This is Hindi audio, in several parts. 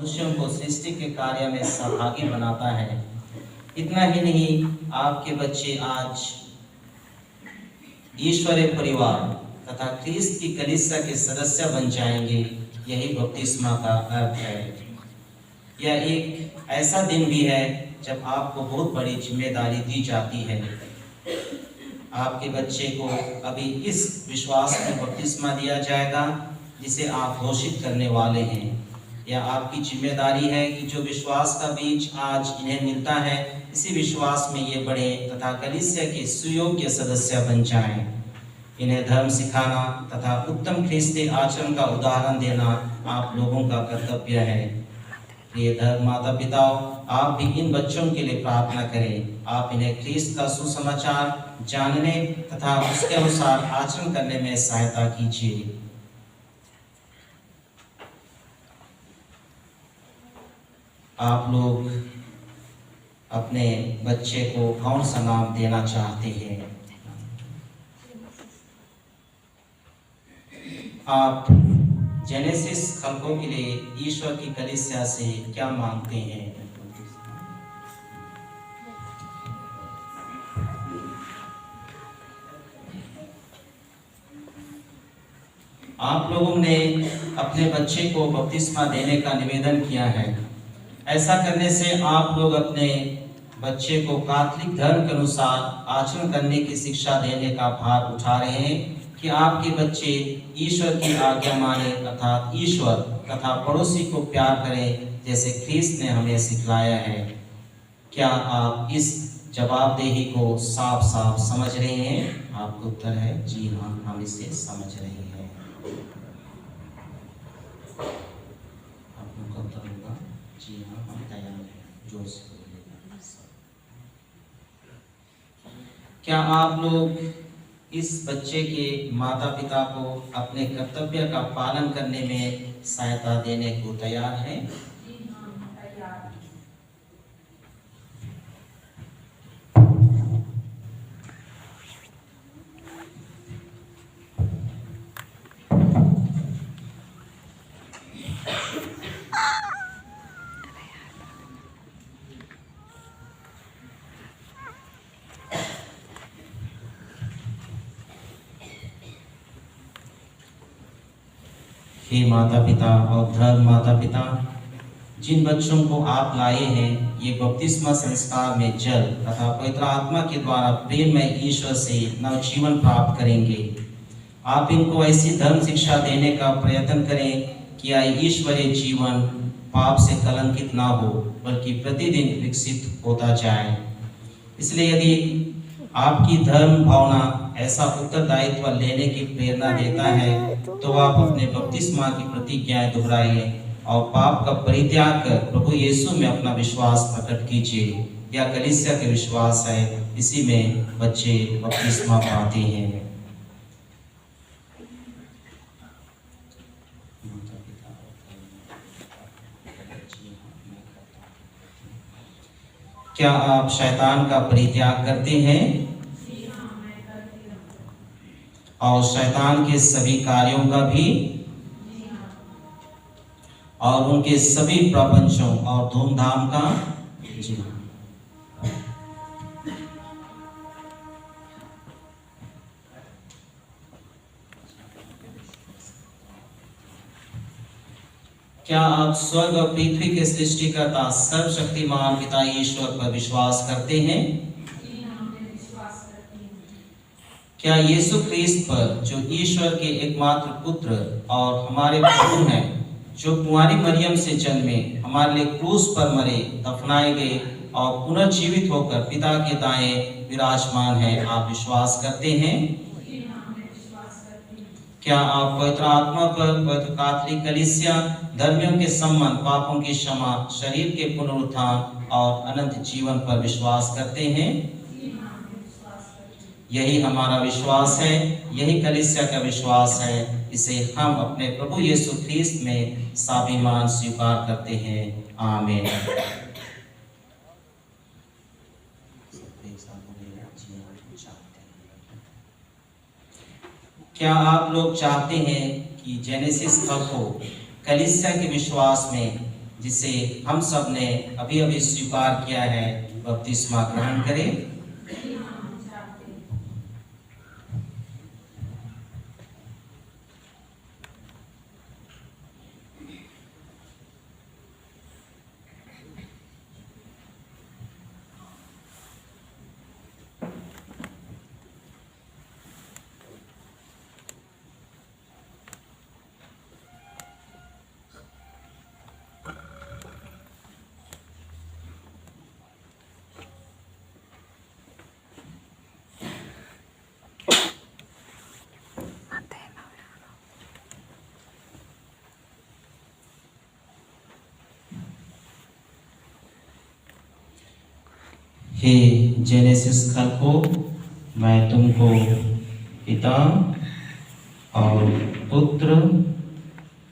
मनुष्यों को सृष्टि के कार्य में सहभागी बनाता है। इतना ही नहीं, आपके बच्चे आज ईश्वरीय परिवार तथा ख्रीस्त की कलीसिया के सदस्य बन जाएंगे। यही बपतिस्मा का अर्थ है। यह एक ऐसा दिन भी है जब आपको बहुत बड़ी जिम्मेदारी दी जाती है। आपके बच्चे को अभी इस विश्वास में बपतिस्मा दिया जाएगा जिसे आप घोषित करने वाले हैं। यह आपकी जिम्मेदारी है कि जो विश्वास का बीज आज इन्हें मिलता है, इसी विश्वास में ये बड़े तथा कलीसिया के सुयोग्य सदस्य बन जाएं। इन्हें धर्म सिखाना तथा उत्तम ख्रीस्ती आचरण का उदाहरण देना आप लोगों का कर्तव्य है। प्रिय धर्म माता पिताओं, आप भी इन बच्चों के लिए प्रार्थना करें। आप इन्हें ख्रीस्त का सुसमाचार जानने तथा उसके अनुसार आचरण करने में सहायता कीजिए। आप लोग अपने बच्चे को कौन सा नाम देना चाहते हैं? आप जेनेसिस खलकों के लिए ईश्वर की कलीसिया से क्या मांगते हैं? आप लोगों ने अपने बच्चे को बपतिस्मा देने का निवेदन किया है। ऐसा करने से आप लोग अपने बच्चे को कैथोलिक धर्म के अनुसार आचरण करने की शिक्षा देने का भार उठा रहे हैं कि आपके बच्चे ईश्वर की आज्ञा माने अर्थात ईश्वर तथा पड़ोसी को प्यार करें जैसे ख्रीस्त ने हमें सिखलाया है। क्या आप इस जवाबदेही को साफ साफ समझ रहे हैं? आपका उत्तर है जी हाँ, हम इसे समझ रहे हैं। आपका उत्तर होगा जी हाँ, हम तैयार हैं। जोर से बोलिएगा। क्या आप लोग इस बच्चे के माता पिता को अपने कर्तव्य का पालन करने में सहायता देने को तैयार हैं? हे माता पिता और धर्म माता पिता, जिन बच्चों को आप लाए हैं, ये बपतिस्मा संस्कार में जल तथा पवित्र आत्मा के द्वारा प्रेम में ईश्वर से नवजीवन प्राप्त करेंगे। आप इनको ऐसी धर्म शिक्षा देने का प्रयत्न करें कि यह ईश्वरीय जीवन पाप से कलंकित ना हो, बल्कि प्रतिदिन विकसित होता जाए। इसलिए यदि आपकी धर्म भावना ऐसा उत्तरदायित्व लेने की प्रेरणा देता है, तो आप अपने बपतिस्मा की प्रतिज्ञाएं दोहराइए और पाप का परित्याग कर प्रभु यीशु में अपना विश्वास प्रकट कीजिए। यह कलीसिया के विश्वास है, इसी में बच्चे बपतिस्मा पाते हैं। क्या आप शैतान का परित्याग करते हैं? और शैतान के सभी कार्यों का भी और उनके सभी प्रपंचों और धूमधाम का? जी हाँ। क्या आप स्वर्ग और पृथ्वी के सृष्टिकर्ता सर्वशक्तिमान पिता ईश्वर पर विश्वास करते हैं? क्या यीशु ख्रीस्त पर, जो ईश्वर के एकमात्र पुत्र और हमारे प्रभु हैं, जो कुंवारी मरियम से जन्मे, हमारे लिए क्रूस पर मरे, दफनाए गए और पुनर्जीवित होकर पिता के दाएं विराजमान है, आप विश्वास करते हैं? क्या आप पवित्र आत्मा पर, पवित्र कैथोलिक कलीसिया, धर्मियों के सम्मान, पापों की क्षमा, शरीर के पुनरुत्थान और अनंत जीवन पर विश्वास करते हैं? यही हमारा विश्वास है, यही कलीसिया का विश्वास है। इसे हम अपने प्रभु यीशु ख्रीस्त में स्वाभिमान स्वीकार करते हैं। आमीन। क्या आप लोग चाहते हैं कि जेनेसिस खलकों कलीसिया के विश्वास में जिसे हम सब ने अभी अभी स्वीकार किया है, बपतिस्मा ग्रहण करें। हे जेनेसिस खलको, मैं तुमको पिता और पुत्र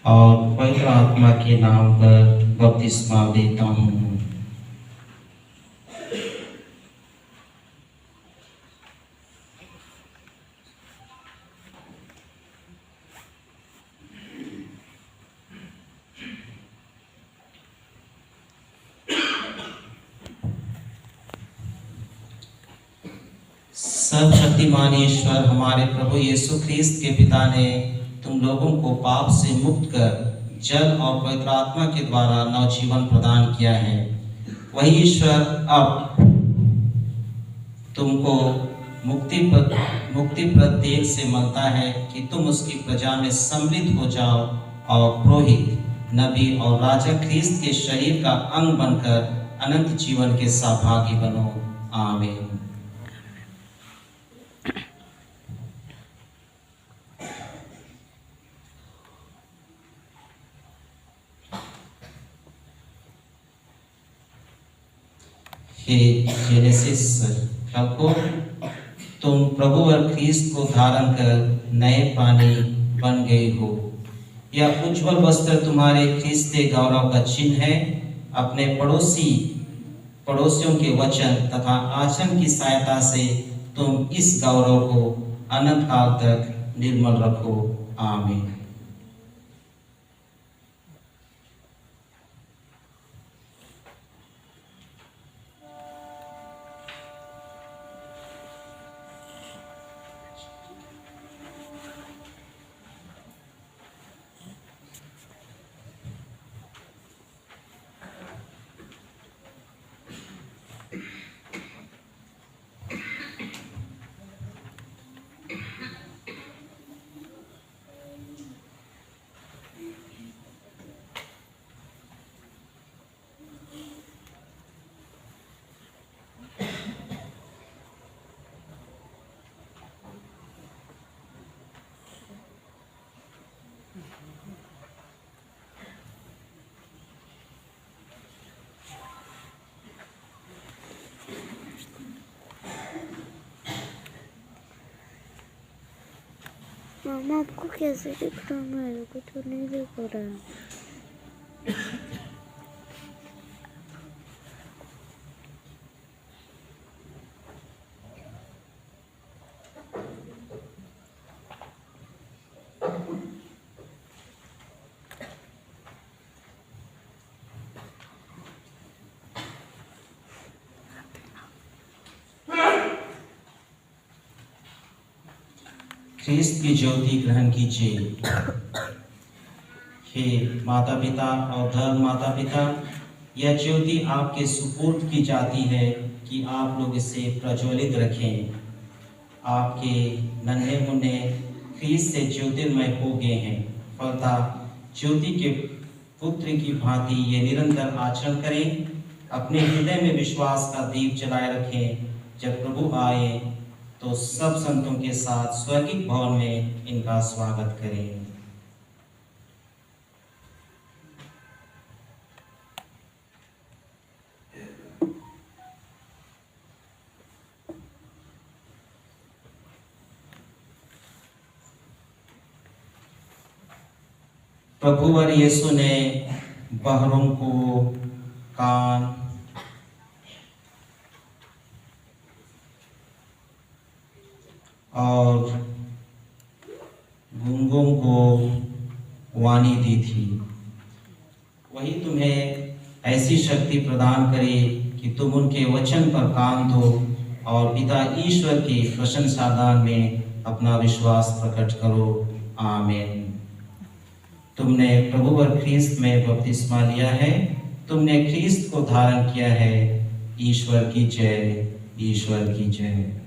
और पवित्र आत्मा के नाम पर बपतिस्मा देता हूँ। सर्वशक्तिमान ईश्वर, हमारे प्रभु यीशु ख्रिस्त के पिता ने तुम लोगों को पाप से मुक्त कर जल और पवित्र आत्मा के द्वारा नवजीवन प्रदान किया है। वही ईश्वर अब तुमको मुक्ति प्रत्येक से मांगता है कि तुम उसकी प्रजा में सम्मिलित हो जाओ और पुरोहित, नबी और राजा ख्रिस्त के शरीर का अंग बनकर अनंत जीवन के सहभागी बनो। आमीन। हे जेनेसिस रखो, तुम प्रभु और ख्रिस्त को धारण कर नए प्राणी बन गए हो। यह उज्जवल वस्त्र तुम्हारे ख्रिस्त के गौरव का चिन्ह है। अपने पड़ोसियों के वचन तथा आचरण की सहायता से तुम इस गौरव को अनंत काल तक निर्मल रखो। आमीन। मामा आपको कैसे दिख रहा है? मेरे को तो नहीं दिख रहा है। ख्रिस्त की ज्योति ग्रहण कीजिए। हे माता पिता और धर्म माता पिता, यह ज्योति आपके सुपुर्द की जाती है कि आप लोग इसे प्रज्वलित रखें। आपके नन्हे मुन्ने ख्रिस्त से ज्योतिर्मय हो गए हैं। फलतः ज्योति के पुत्र की भांति ये निरंतर आचरण करें। अपने हृदय में विश्वास का दीप जलाए रखें। जब प्रभु आए तो सब संतों के साथ स्वर्गिक भवन में इनका स्वागत करें। प्रभु वर यीशु ने बहरों को कान, और गूंगों को वाणी दी थी। वही तुम्हें ऐसी शक्ति प्रदान करे कि तुम उनके वचन पर काम दो और पिता ईश्वर के प्रशंसादान में अपना विश्वास प्रकट करो। आमीन। तुमने प्रभु और ख्रीस्त में बपतिस्मा लिया है, तुमने ख्रीस्त को धारण किया है। ईश्वर की जय, ईश्वर की जय।